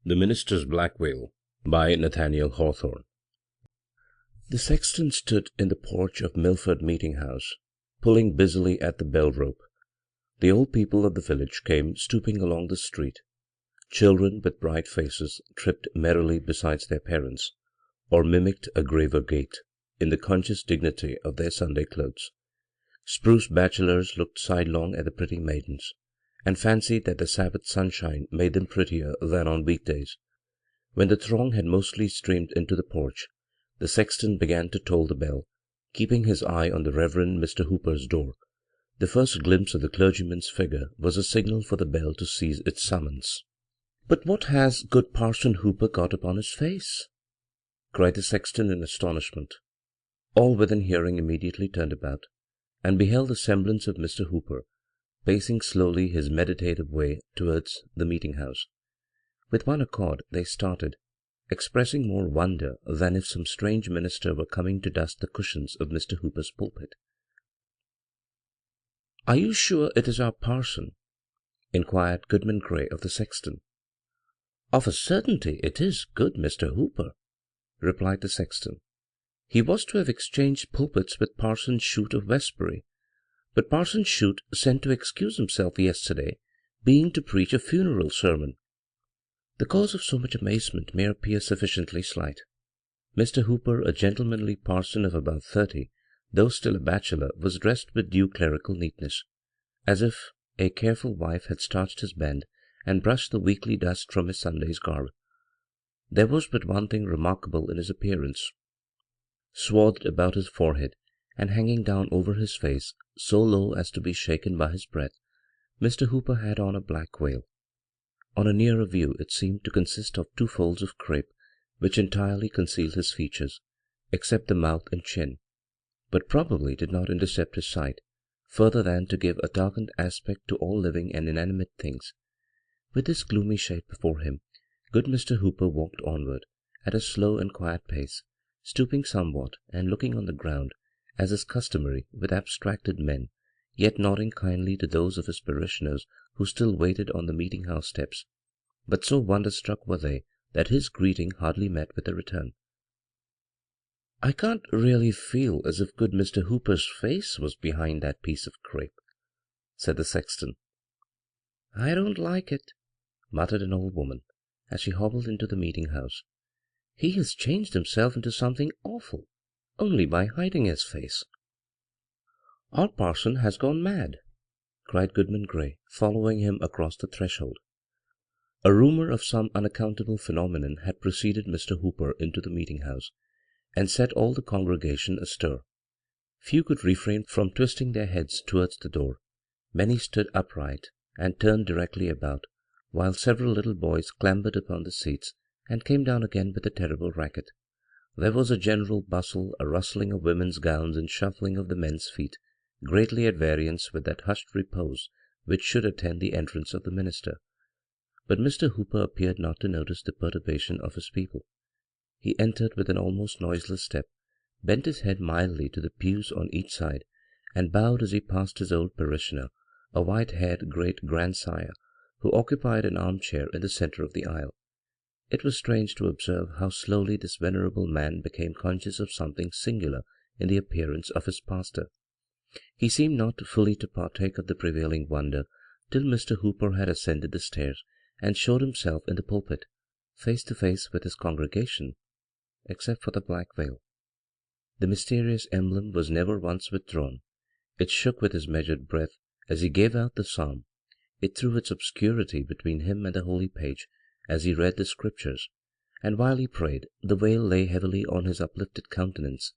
The Minister's Black Veil by Nathaniel Hawthorne. The sexton stood in the porch of Milford Meeting-house, pulling busily at the bell-rope. The old people of the village came stooping along the street. Children with bright faces tripped merrily beside their parents, or mimicked a graver gait, in the conscious dignity of their Sunday clothes. Spruce bachelors looked sidelong at the pretty maidens, and fancied that the Sabbath sunshine made them prettier than on weekdays. When the throng had mostly streamed into the porch, the sexton began to toll the bell, keeping his eye on the Reverend Mr. Hooper's door. The first glimpse of the clergyman's figure was a signal for the bell to cease its summons. "But what has good Parson Hooper got upon his face?" cried the sexton in astonishment. All within hearing immediately turned about, and beheld the semblance of Mr. Hooper, pacing slowly his meditative way towards the meeting-house. With one accord they started, expressing more wonder than if some strange minister were coming to dust the cushions of Mr. Hooper's pulpit. "Are you sure it is our parson?" inquired Goodman Gray of the sexton. "Of a certainty it is good Mr. Hooper," replied the sexton. "He was to have exchanged pulpits with Parson Shute of Westbury, but Parson Shute sent to excuse himself yesterday, being to preach a funeral sermon." The cause of so much amazement may appear sufficiently slight. Mr. Hooper, a gentlemanly parson of about 30, though still a bachelor, was dressed with due clerical neatness, as if a careful wife had starched his band and brushed the weekly dust from his Sunday's garb. There was but one thing remarkable in his appearance. Swathed about his forehead and hanging down over his face so low as to be shaken by his breath, Mr. Hooper had on a black veil. On a nearer view it seemed to consist of 2 folds of crape which entirely concealed his features, except the mouth and chin, but probably did not intercept his sight, further than to give a darkened aspect to all living and inanimate things. With this gloomy shape before him, good Mr. Hooper walked onward, at a slow and quiet pace, stooping somewhat and looking on the ground, as is customary with abstracted men, yet nodding kindly to those of his parishioners who still waited on the meeting-house steps. But so wonder-struck were they that his greeting hardly met with a return. "I can't really feel as if good Mr. Hooper's face was behind that piece of crape," said the sexton. "I don't like it," muttered an old woman, as she hobbled into the meeting-house. "He has changed himself into something awful, only by hiding his face." "Our parson has gone mad," cried Goodman Gray, following him across the threshold. A rumour of some unaccountable phenomenon had preceded Mr. Hooper into the meeting-house, and set all the congregation astir. Few could refrain from twisting their heads towards the door. Many stood upright and turned directly about, while several little boys clambered upon the seats and came down again with a terrible racket. There was a general bustle, a rustling of women's gowns and shuffling of the men's feet, greatly at variance with that hushed repose which should attend the entrance of the minister. But Mr. Hooper appeared not to notice the perturbation of his people. He entered with an almost noiseless step, bent his head mildly to the pews on each side, and bowed as he passed his old parishioner, a white-haired great-grandsire, who occupied an armchair in the centre of the aisle. It was strange to observe how slowly this venerable man became conscious of something singular in the appearance of his pastor. He seemed not fully to partake of the prevailing wonder till Mr. Hooper had ascended the stairs and showed himself in the pulpit, face to face with his congregation, except for the black veil. The mysterious emblem was never once withdrawn. It shook with his measured breath as he gave out the psalm. It threw its obscurity between him and the holy page as he read the Scriptures, and while he prayed, the veil lay heavily on his uplifted countenance.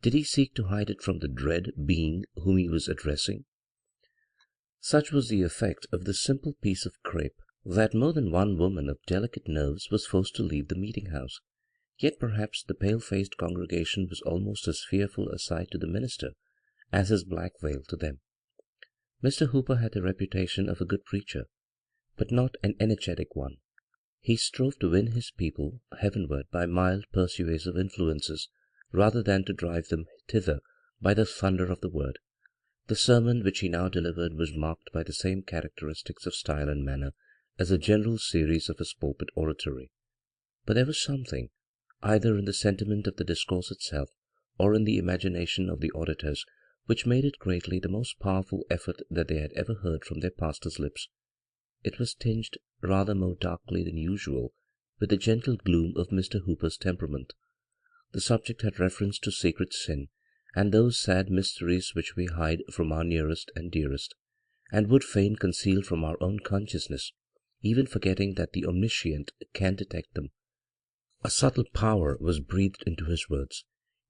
Did he seek to hide it from the dread being whom he was addressing? Such was the effect of this simple piece of crape that more than one woman of delicate nerves was forced to leave the meeting-house. Yet perhaps the pale-faced congregation was almost as fearful a sight to the minister as his black veil to them. Mr. Hooper had the reputation of a good preacher, but not an energetic one. He strove to win his people heavenward by mild, persuasive influences, rather than to drive them thither by the thunder of the word. The sermon which he now delivered was marked by the same characteristics of style and manner as a general series of his pulpit oratory, but there was something, either in the sentiment of the discourse itself or in the imagination of the auditors, which made it greatly the most powerful effort that they had ever heard from their pastor's lips. It was tinged rather more darkly than usual with the gentle gloom of Mr. Hooper's temperament. The subject had reference to secret sin, and those sad mysteries which we hide from our nearest and dearest, and would fain conceal from our own consciousness, even forgetting that the Omniscient can detect them. A subtle power was breathed into his words.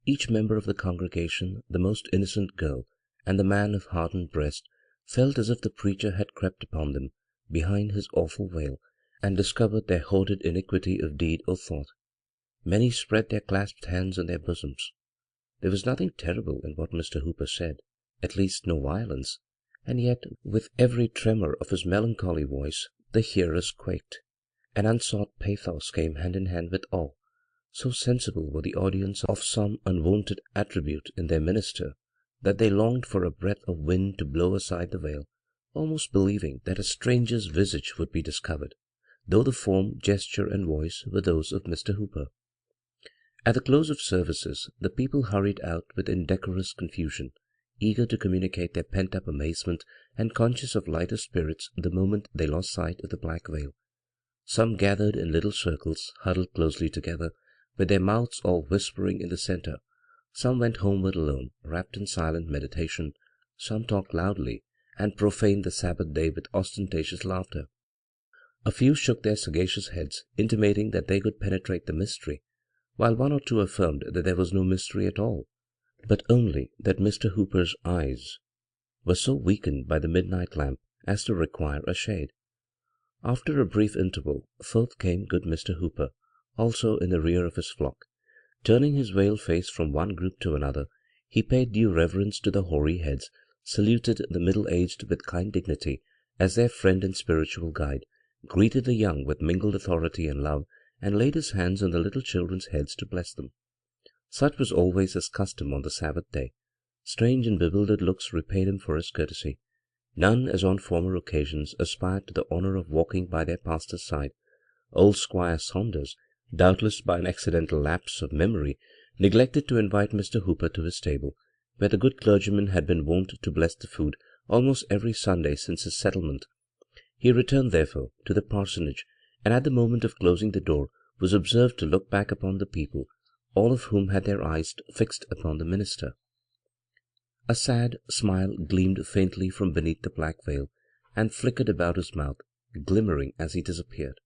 Each member of the congregation, the most innocent girl, and the man of hardened breast, felt as if the preacher had crept upon them behind his awful veil, and discovered their hoarded iniquity of deed or thought. Many spread their clasped hands on their bosoms. There was nothing terrible in what Mr. Hooper said, at least no violence, and yet with every tremor of his melancholy voice the hearers quaked. An unsought pathos came hand in hand with awe. So sensible were the audience of some unwonted attribute in their minister that they longed for a breath of wind to blow aside the veil, almost believing that a stranger's visage would be discovered, though the form, gesture, and voice were those of Mr. Hooper. At the close of services the people hurried out with indecorous confusion, eager to communicate their pent-up amazement and conscious of lighter spirits the moment they lost sight of the black veil. Some gathered in little circles, huddled closely together, with their mouths all whispering in the centre. Some went homeward alone, wrapped in silent meditation. Some talked loudly, and profaned the Sabbath day with ostentatious laughter. A few shook their sagacious heads, intimating that they could penetrate the mystery, while one or two affirmed that there was no mystery at all, but only that Mr. Hooper's eyes were so weakened by the midnight lamp as to require a shade. After a brief interval, forth came good Mr. Hooper, also in the rear of his flock. Turning his veiled face from one group to another, he paid due reverence to the hoary heads, saluted the middle-aged with kind dignity as their friend and spiritual guide, greeted the young with mingled authority and love, and laid his hands on the little children's heads to bless them. Such was always his custom on the Sabbath day. Strange and bewildered looks repaid him for his courtesy. None, as on former occasions, aspired to the honour of walking by their pastor's side. Old Squire Saunders, doubtless by an accidental lapse of memory, neglected to invite Mr. Hooper to his table, where the good clergyman had been wont to bless the food almost every Sunday since his settlement. He returned, therefore, to the parsonage, and at the moment of closing the door was observed to look back upon the people, all of whom had their eyes fixed upon the minister. A sad smile gleamed faintly from beneath the black veil, and flickered about his mouth, glimmering as he disappeared.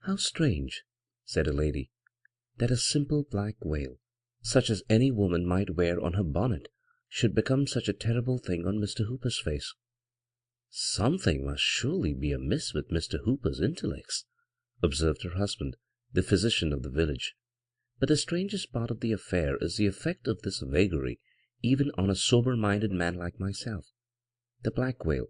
"How strange," said a lady, "that a simple black veil, such as any woman might wear on her bonnet, should become such a terrible thing on Mr. Hooper's face." "Something must surely be amiss with Mr. Hooper's intellects," observed her husband, the physician of the village. "But the strangest part of the affair is the effect of this vagary even on a sober-minded man like myself. The black veil,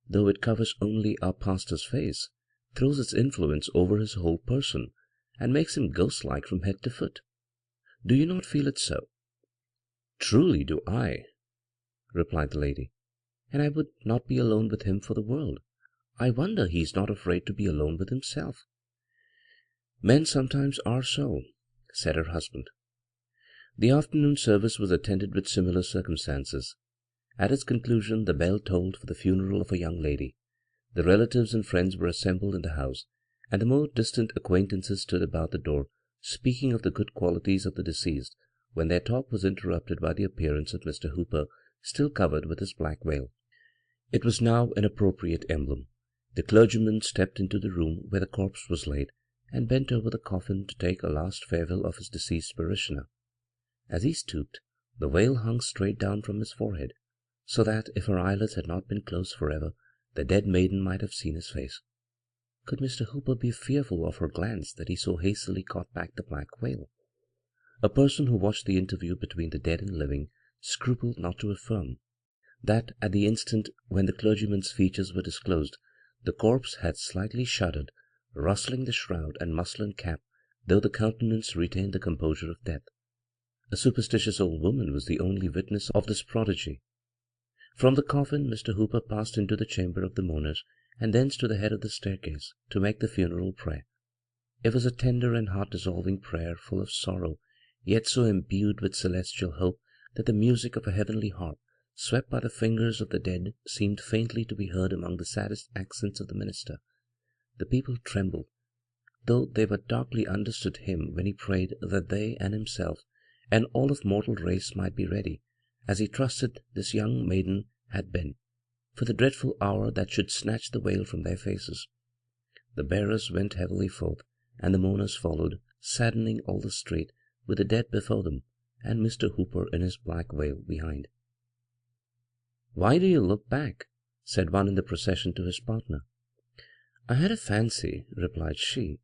though it covers only our pastor's face, throws its influence over his whole person, and makes him ghost-like from head to foot. Do you not feel it so?" "Truly do I," replied the lady, "and I would not be alone with him for the world. I wonder he is not afraid to be alone with himself." "Men sometimes are so," said her husband. The afternoon service was attended with similar circumstances. At its conclusion the bell tolled for the funeral of a young lady. The relatives and friends were assembled in the house, and the more distant acquaintances stood about the door, speaking of the good qualities of the deceased, when their talk was interrupted by the appearance of Mr. Hooper, still covered with his black veil. It was now an appropriate emblem. The clergyman stepped into the room where the corpse was laid, and bent over the coffin to take a last farewell of his deceased parishioner. As he stooped, the veil hung straight down from his forehead, so that, if her eyelids had not been closed forever, the dead maiden might have seen his face. Could Mr. Hooper be fearful of her glance that he so hastily caught back the black veil? A person who watched the interview between the dead and living scrupled not to affirm that, at the instant when the clergyman's features were disclosed, the corpse had slightly shuddered, rustling the shroud and muslin cap, though the countenance retained the composure of death. A superstitious old woman was the only witness of this prodigy. From the coffin Mr. Hooper passed into the chamber of the mourners, and thence to the head of the staircase, to make the funeral prayer. It was a tender and heart-dissolving prayer, full of sorrow, yet so imbued with celestial hope that the music of a heavenly harp, swept by the fingers of the dead, seemed faintly to be heard among the saddest accents of the minister. The people trembled, though they but darkly understood him when he prayed that they and himself and all of mortal race might be ready, as he trusted this young maiden had been, for the dreadful hour that should snatch the veil from their faces. The bearers went heavily forth, and the mourners followed, saddening all the street, with the dead before them, and Mr. Hooper in his black veil behind. "Why do you look back?" said one in the procession to his partner. "I had a fancy," replied she,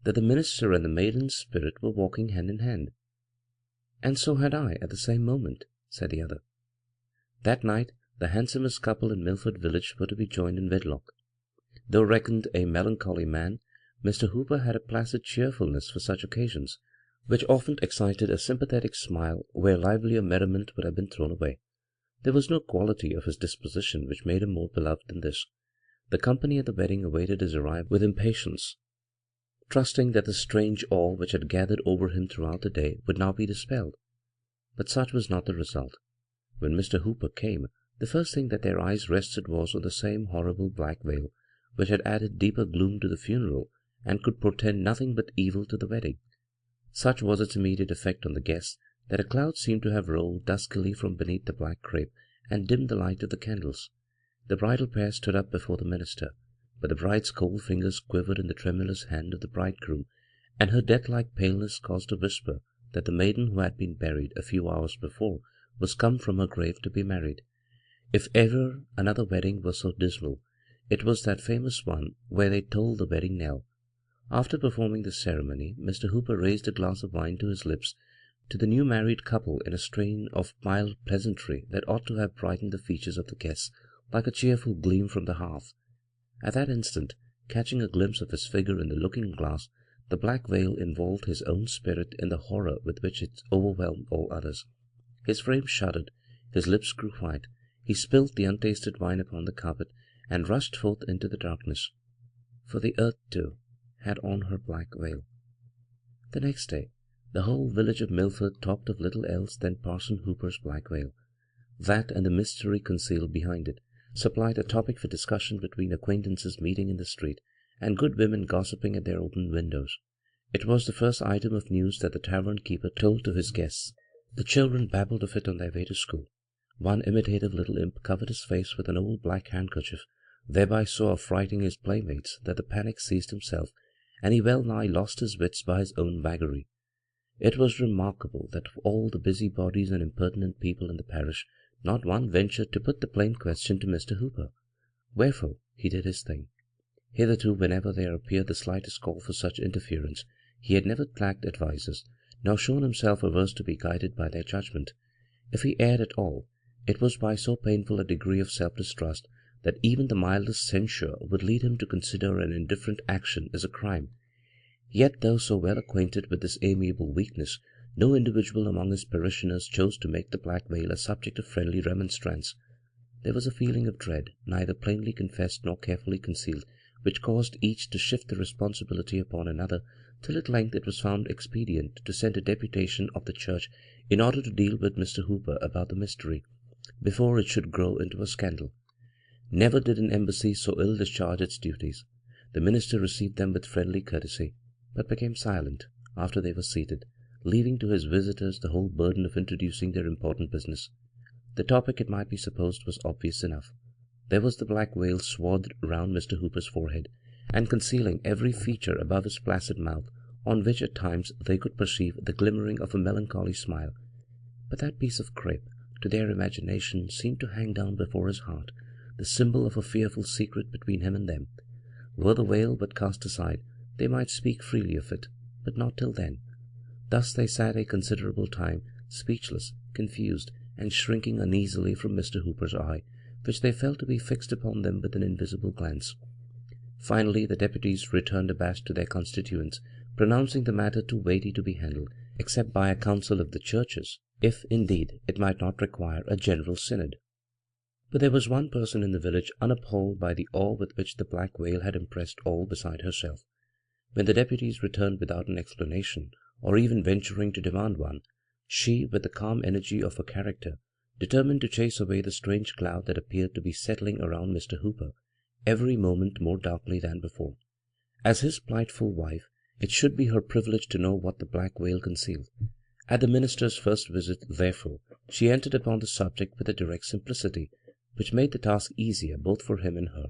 "that the minister and the maiden's spirit were walking hand in hand." "And so had I at the same moment," said the other. That night the handsomest couple in Milford village were to be joined in wedlock. Though reckoned a melancholy man, Mr. Hooper had a placid cheerfulness for such occasions, which often excited a sympathetic smile where livelier merriment would have been thrown away. There was no quality of his disposition which made him more beloved than this. The company at the wedding awaited his arrival with impatience, trusting that the strange awe which had gathered over him throughout the day would now be dispelled. But such was not the result. When Mr. Hooper came, the first thing that their eyes rested was on the same horrible black veil, which had added deeper gloom to the funeral and could portend nothing but evil to the wedding. Such was its immediate effect on the guests that a cloud seemed to have rolled duskily from beneath the black crape and dimmed the light of the candles. The bridal pair stood up before the minister, but the bride's cold fingers quivered in the tremulous hand of the bridegroom, and her death-like paleness caused a whisper that the maiden who had been buried a few hours before was come from her grave to be married. If ever another wedding was so dismal, it was that famous one where they tolled the wedding knell. After performing the ceremony, Mr. Hooper raised a glass of wine to his lips to the new-married couple in a strain of mild pleasantry that ought to have brightened the features of the guests like a cheerful gleam from the hearth. At that instant, catching a glimpse of his figure in the looking-glass, the black veil involved his own spirit in the horror with which it overwhelmed all others. His frame shuddered, his lips grew white, he spilt the untasted wine upon the carpet, and rushed forth into the darkness. For the earth, too, had on her black veil. The next day, the whole village of Milford talked of little else than Parson Hooper's black veil. That and the mystery concealed behind it supplied a topic for discussion between acquaintances meeting in the street, and good women gossiping at their open windows. It was the first item of news that the tavern-keeper told to his guests. The children babbled of it on their way to school. One imitative little imp covered his face with an old black handkerchief, thereby so affrighting his playmates that the panic seized himself, and he well-nigh lost his wits by his own vagary. It was remarkable that of all the busybodies and impertinent people in the parish, not one ventured to put the plain question to Mr. Hooper. Wherefore he did his thing. Hitherto, whenever there appeared the slightest call for such interference, he had never lacked advisers, nor shown himself averse to be guided by their judgment. If he erred at all, it was by so painful a degree of self-distrust that even the mildest censure would lead him to consider an indifferent action as a crime. Yet, though so well acquainted with this amiable weakness, no individual among his parishioners chose to make the black veil a subject of friendly remonstrance. There was a feeling of dread, neither plainly confessed nor carefully concealed, which caused each to shift the responsibility upon another, till at length it was found expedient to send a deputation of the church in order to deal with Mr. Hooper about the mystery, before it should grow into a scandal. Never did an embassy so ill discharge its duties. The minister received them with friendly courtesy, but became silent after they were seated, leaving to his visitors the whole burden of introducing their important business. The topic, it might be supposed, was obvious enough. There was the black veil swathed round Mr. Hooper's forehead, and concealing every feature above his placid mouth, on which at times they could perceive the glimmering of a melancholy smile. But that piece of crape, to their imagination, seemed to hang down before his heart, the symbol of a fearful secret between him and them. Were the veil but cast aside, they might speak freely of it, but not till then. Thus they sat a considerable time, speechless, confused, and shrinking uneasily from Mr. Hooper's eye, which they felt to be fixed upon them with an invisible glance. Finally the deputies returned abashed to their constituents, pronouncing the matter too weighty to be handled, except by a council of the churches, if, indeed, it might not require a general synod. But there was one person in the village unappalled by the awe with which the black veil had impressed all beside herself. When the deputies returned without an explanation, or even venturing to demand one, she, with the calm energy of her character, determined to chase away the strange cloud that appeared to be settling around Mr. Hooper, every moment more darkly than before. As his spiteful wife, it should be her privilege to know what the black veil concealed. At the minister's first visit, therefore, she entered upon the subject with a direct simplicity which made the task easier both for him and her.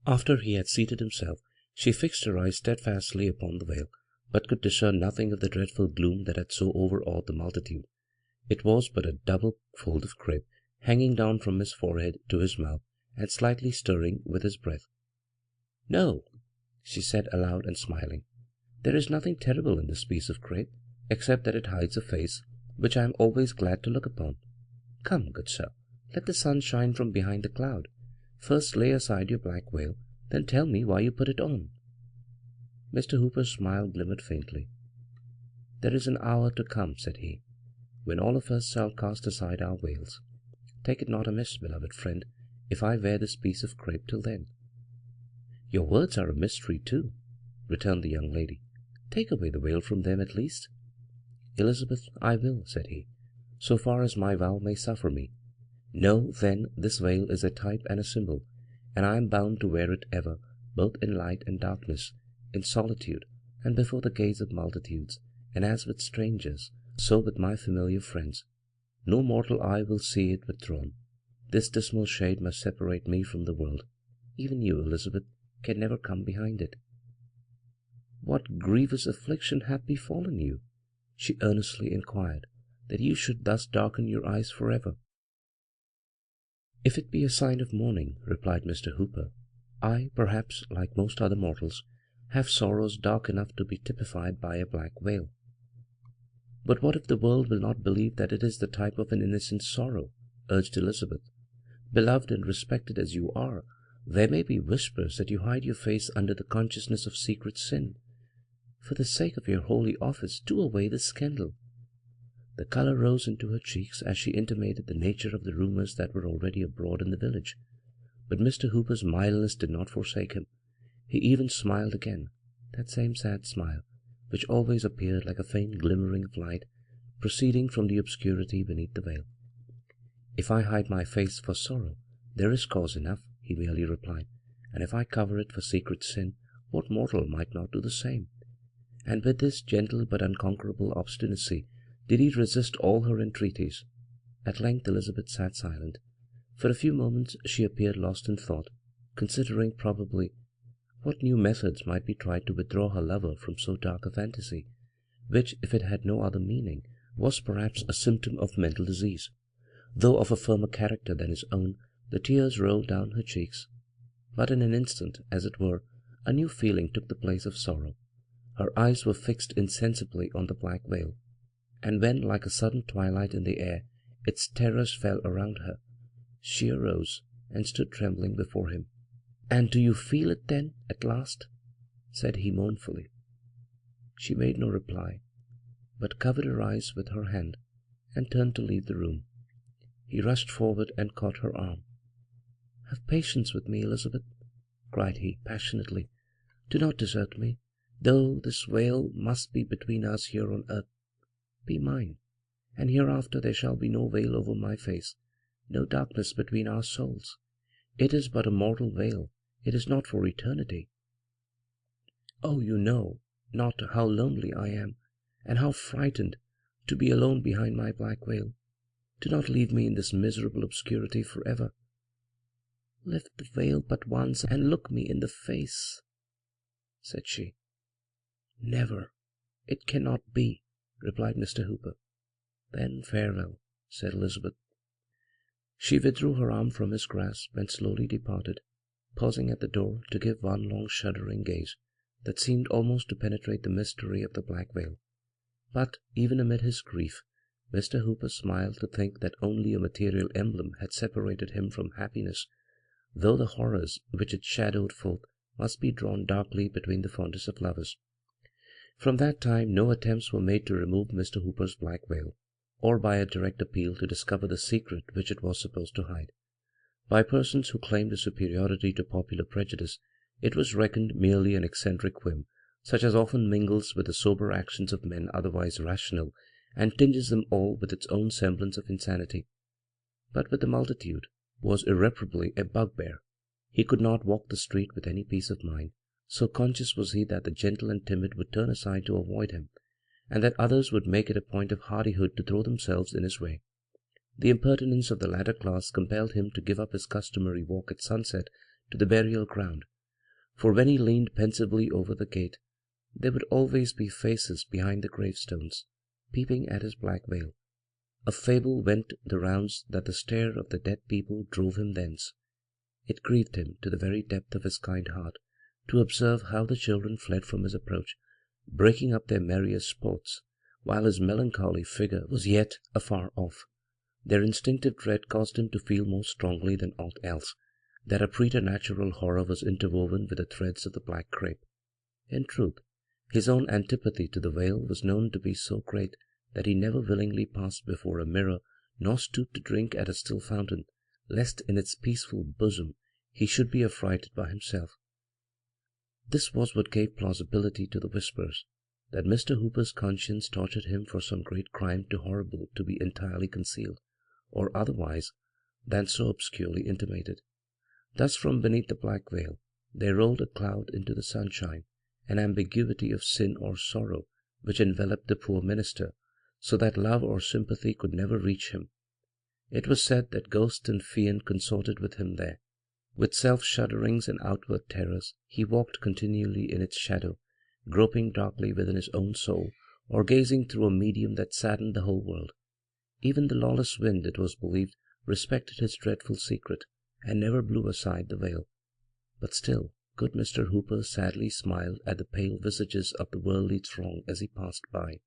After he had seated himself, she fixed her eyes steadfastly upon the veil, but could discern nothing of the dreadful gloom that had so overawed the multitude. It was but a double fold of crape, hanging down from his forehead to his mouth, and slightly stirring with his breath. "No," she said aloud and smiling, "there is nothing terrible in this piece of crape, except that it hides a face which I am always glad to look upon. Come, good sir, let the sun shine from behind the cloud. First lay aside your black veil, then tell me why you put it on." Mr. Hooper's smile glimmered faintly. "There is an hour to come," said he, "when all of us shall cast aside our veils. Take it not amiss, beloved friend, if I wear this piece of crape till then." "Your words are a mystery, too," returned the young lady. "Take away the veil from them, at least." "Elizabeth, I will," said he, "so far as my vow may suffer me. Know, then, this veil is a type and a symbol, and I am bound to wear it ever, both in light and darkness, in solitude and before the gaze of multitudes, and as with strangers, so with my familiar friends. No mortal eye will see it withdrawn. This dismal shade must separate me from the world. Even you, Elizabeth, can never come behind it." "What grievous affliction hath befallen you," she earnestly inquired, "that you should thus darken your eyes forever?" "If it be a sign of mourning," replied Mr. Hooper, "I, perhaps, like most other mortals, have sorrows dark enough to be typified by a black veil." "But what if the world will not believe that it is the type of an innocent sorrow?" urged Elizabeth. "Beloved and respected as you are, there may be whispers that you hide your face under the consciousness of secret sin. For the sake of your holy office, do away this scandal." The color rose into her cheeks as she intimated the nature of the rumors that were already abroad in the village. But Mr. Hooper's mildness did not forsake him. He even smiled again, that same sad smile, which always appeared like a faint glimmering of light proceeding from the obscurity beneath the veil. "If I hide my face for sorrow, there is cause enough," he merely replied, "and if I cover it for secret sin, what mortal might not do the same?" And with this gentle but unconquerable obstinacy did he resist all her entreaties. At length Elizabeth sat silent. For a few moments she appeared lost in thought, considering, probably, what new methods might be tried to withdraw her lover from so dark a fantasy, which, if it had no other meaning, was perhaps a symptom of mental disease. Though of a firmer character than his own, the tears rolled down her cheeks. But in an instant, as it were, a new feeling took the place of sorrow. Her eyes were fixed insensibly on the black veil, and when, like a sudden twilight in the air, its terrors fell around her, she arose and stood trembling before him. "And do you feel it, then, at last?" said he mournfully. She made no reply, but covered her eyes with her hand and turned to leave the room. He rushed forward and caught her arm. "Have patience with me, Elizabeth," cried he, passionately. "Do not desert me, though this veil must be between us here on earth. Be mine, and hereafter there shall be no veil over my face, no darkness between our souls. It is but a mortal veil. It is not for eternity. Oh, you know not how lonely I am, and how frightened to be alone behind my black veil. Do not leave me in this miserable obscurity forever. Lift the veil but once and look me in the face," said she. "Never. It cannot be," replied Mr. Hooper. "Then farewell," said Elizabeth. She withdrew her arm from his grasp and slowly departed, pausing at the door to give one long shuddering gaze that seemed almost to penetrate the mystery of the black veil. But, even amid his grief, Mr. Hooper smiled to think that only a material emblem had separated him from happiness, though the horrors which it shadowed forth must be drawn darkly between the fondest of lovers. From that time no attempts were made to remove Mr. Hooper's black veil, or by a direct appeal to discover the secret which it was supposed to hide. By persons who claimed a superiority to popular prejudice, it was reckoned merely an eccentric whim, such as often mingles with the sober actions of men otherwise rational, and tinges them all with its own semblance of insanity. But with the multitude was irreparably a bugbear. He could not walk the street with any peace of mind, so conscious was he that the gentle and timid would turn aside to avoid him, and that others would make it a point of hardihood to throw themselves in his way. The impertinence of the latter class compelled him to give up his customary walk at sunset to the burial ground, for when he leaned pensively over the gate, there would always be faces behind the gravestones, peeping at his black veil. A fable went the rounds that the stare of the dead people drove him thence. It grieved him to the very depth of his kind heart to observe how the children fled from his approach, breaking up their merriest sports, while his melancholy figure was yet afar off. Their instinctive dread caused him to feel more strongly than aught else that a preternatural horror was interwoven with the threads of the black crape. In truth, his own antipathy to the veil was known to be so great that he never willingly passed before a mirror, nor stooped to drink at a still fountain, lest in its peaceful bosom he should be affrighted by himself. This was what gave plausibility to the whispers that Mr. Hooper's conscience tortured him for some great crime too horrible to be entirely concealed, or otherwise than so obscurely intimated. Thus from beneath the black veil there rolled a cloud into the sunshine, an ambiguity of sin or sorrow which enveloped the poor minister, so that love or sympathy could never reach him. It was said that ghost and fiend consorted with him there. With self-shudderings and outward terrors he walked continually in its shadow, groping darkly within his own soul, or gazing through a medium that saddened the whole world. Even the lawless wind, it was believed, respected his dreadful secret, and never blew aside the veil. But still good Mr. Hooper sadly smiled at the pale visages of the worldly throng as he passed by.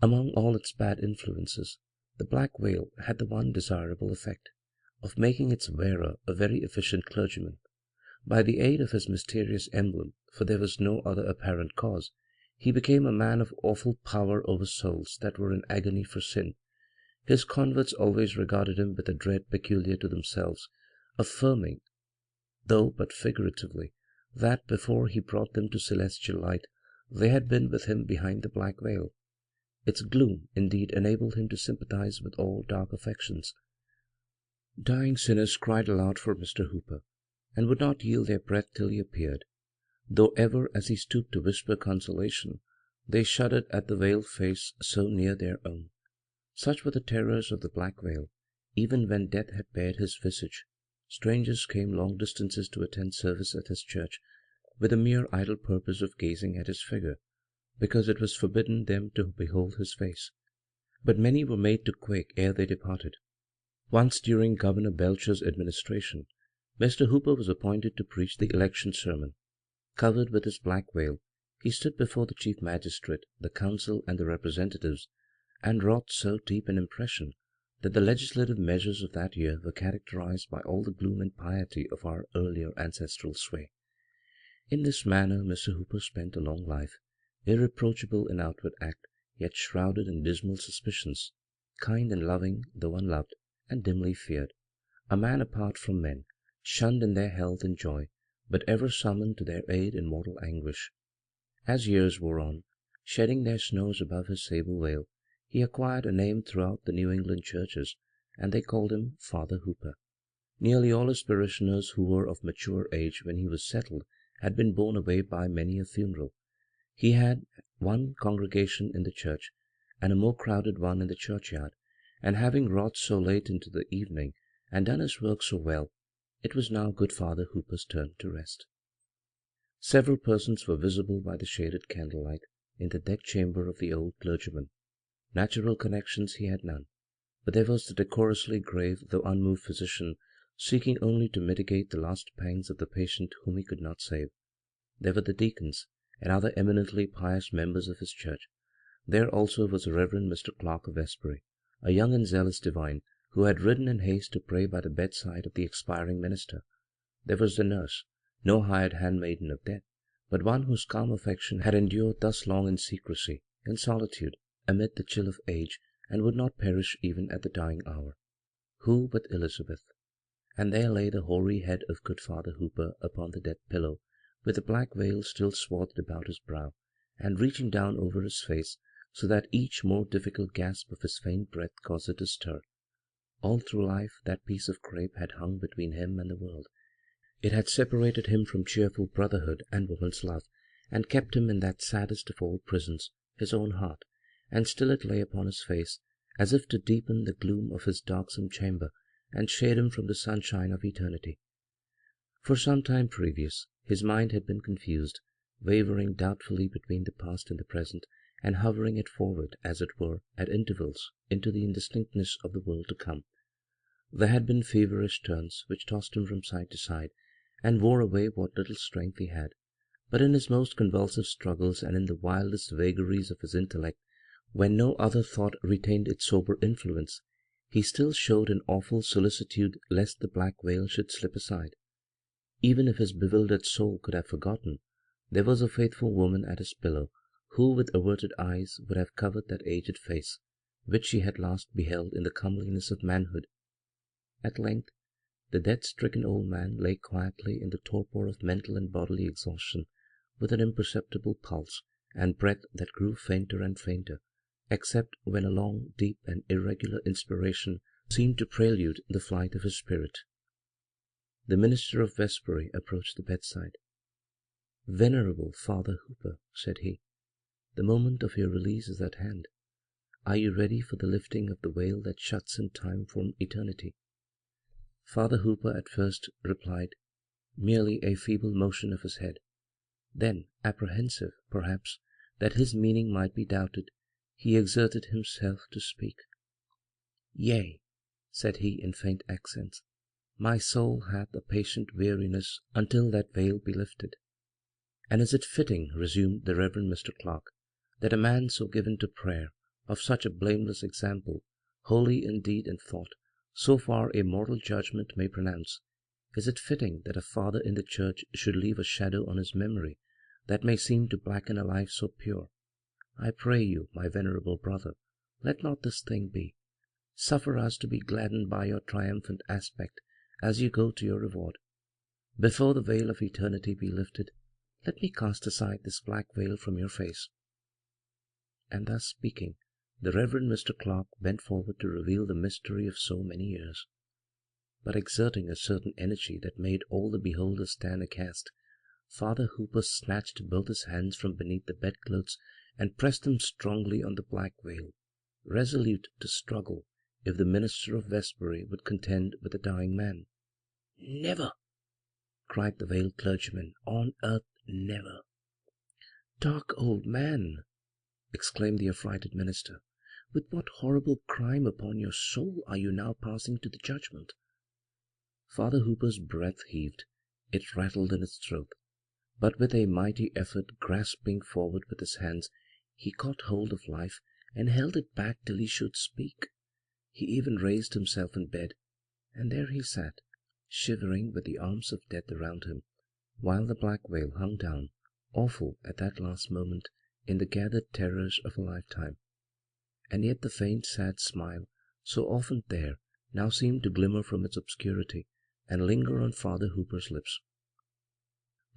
Among all its bad influences, the black veil had the one desirable effect of making its wearer a very efficient clergyman. By the aid of his mysterious emblem, for there was no other apparent cause, he became a man of awful power over souls that were in agony for sin. His converts always regarded him with a dread peculiar to themselves, affirming, though but figuratively, that before he brought them to celestial light they had been with him behind the black veil. Its gloom, indeed, enabled him to sympathize with all dark affections. Dying sinners cried aloud for Mr. Hooper, and would not yield their breath till he appeared, though ever as he stooped to whisper consolation, they shuddered at the veiled face so near their own. Such were the terrors of the black veil. Even when death had bared his visage, strangers came long distances to attend service at his church, with the mere idle purpose of gazing at his figure, because it was forbidden them to behold his face. But many were made to quake ere they departed. Once, during Governor Belcher's administration, Mr. Hooper was appointed to preach the election sermon. Covered with his black veil, he stood before the chief magistrate, the council, and the representatives, and wrought so deep an impression that the legislative measures of that year were characterized by all the gloom and piety of our earlier ancestral sway. In this manner Mr. Hooper spent a long life, irreproachable in outward act, yet shrouded in dismal suspicions, kind and loving though unloved, and dimly feared, a man apart from men, shunned in their health and joy, but ever summoned to their aid in mortal anguish. As years wore on, shedding their snows above his sable veil, he acquired a name throughout the New England churches, and they called him Father Hooper. Nearly all his parishioners who were of mature age when he was settled had been borne away by many a funeral. He had one congregation in the church, and a more crowded one in the churchyard, and having wrought so late into the evening, and done his work so well, it was now good Father Hooper's turn to rest. Several persons were visible by the shaded candlelight in the deck chamber of the old clergyman. Natural connections he had none, but there was the decorously grave though unmoved physician, seeking only to mitigate the last pangs of the patient whom he could not save. There were the deacons and other eminently pious members of his church. There also was the Reverend Mr. Clark of Westbury, a young and zealous divine, who had ridden in haste to pray by the bedside of the expiring minister. There was the nurse, no hired handmaiden of death, but one whose calm affection had endured thus long in secrecy, in solitude, amid the chill of age, and would not perish even at the dying hour. Who but Elizabeth? and there lay the hoary head of good Father Hooper upon the dead pillow, with the black veil still swathed about his brow, and reaching down over his face, so that each more difficult gasp of his faint breath caused it to stir. All through life that piece of crape had hung between him and the world. It had separated him from cheerful brotherhood and woman's love, and kept him in that saddest of all prisons, his own heart, and still it lay upon his face, as if to deepen the gloom of his darksome chamber and shade him from the sunshine of eternity. For some time previous his mind had been confused, wavering doubtfully between the past and the present, and hovering it forward, as it were, at intervals into the indistinctness of the world to come. There had been feverish turns which tossed him from side to side, and wore away what little strength he had, but in his most convulsive struggles and in the wildest vagaries of his intellect, when no other thought retained its sober influence, he still showed an awful solicitude lest the black veil should slip aside. Even if his bewildered soul could have forgotten, there was a faithful woman at his pillow, who with averted eyes would have covered that aged face, which she had last beheld in the comeliness of manhood. At length the death-stricken old man lay quietly in the torpor of mental and bodily exhaustion, with an imperceptible pulse, and breath that grew fainter and fainter, except when a long, deep, and irregular inspiration seemed to prelude the flight of his spirit. The minister of Westbury approached the bedside. "Venerable Father Hooper," said he, "the moment of your release is at hand. Are you ready for the lifting of the veil that shuts in time from eternity?" Father Hooper at first replied merely a feeble motion of his head. Then, apprehensive, perhaps, that his meaning might be doubted, he exerted himself to speak. "Yea," said he in faint accents, "my soul hath a patient weariness until that veil be lifted." "And is it fitting," resumed the Reverend Mr. Clark, "that a man so given to prayer, of such a blameless example, holy in deed and thought, so far a moral judgment may pronounce, is it fitting that a father in the church should leave a shadow on his memory that may seem to blacken a life so pure? I pray you, my venerable brother, let not this thing be. Suffer us to be gladdened by your triumphant aspect as you go to your reward. Before the veil of eternity be lifted, let me cast aside this black veil from your face." And thus speaking, the Reverend Mr. Clark bent forward to reveal the mystery of so many years. But exerting a certain energy that made all the beholders stand aghast, Father Hooper snatched both his hands from beneath the bedclothes and pressed them strongly on the black veil, resolute to struggle if the minister of Westbury would contend with the dying man. "Never!" cried the veiled clergyman. "On earth, never!" "Dark old man!" exclaimed the affrighted minister, "with what horrible crime upon your soul are you now passing to the judgment?" Father Hooper's breath heaved, it rattled in his throat, but with a mighty effort, grasping forward with his hands, he caught hold of life and held it back till he should speak. He even raised himself in bed, and there he sat, shivering with the arms of death around him, while the black veil hung down, awful at that last moment in the gathered terrors of a lifetime. And yet the faint, sad smile, so often there, now seemed to glimmer from its obscurity and linger on Father Hooper's lips.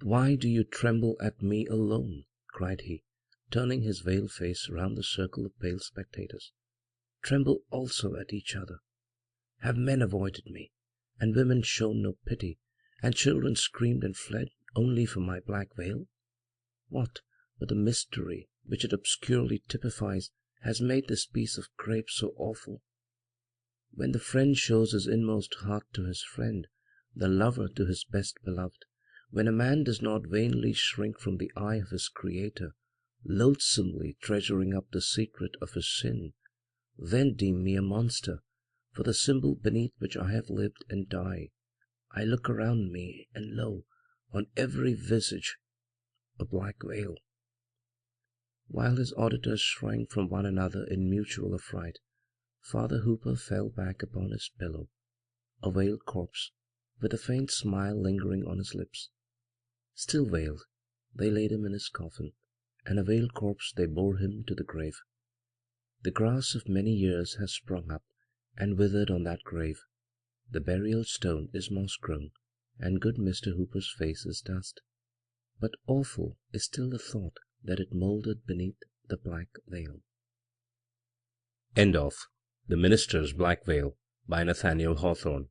"Why do you tremble at me alone?" cried he, turning his veiled face round the circle of pale spectators. "Tremble also at each other. Have men avoided me, and women shown no pity, and children screamed and fled only for my black veil? What but the mystery which it obscurely typifies has made this piece of crape so awful? When the friend shows his inmost heart to his friend, the lover to his best beloved, when a man does not vainly shrink from the eye of his Creator, loathsomely treasuring up the secret of his sin, then deem me a monster, for the symbol beneath which I have lived and died. I look around me, and lo, on every visage a black veil." While his auditors shrank from one another in mutual affright, Father Hooper fell back upon his pillow, a veiled corpse, with a faint smile lingering on his lips. Still veiled, they laid him in his coffin, and a veiled corpse they bore him to the grave. The grass of many years has sprung up and withered on that grave, The burial stone is moss-grown, and good Mr. Hooper's face is dust. But awful is still the thought that it mouldered beneath the black veil. End of The Minister's Black Veil by Nathaniel Hawthorne.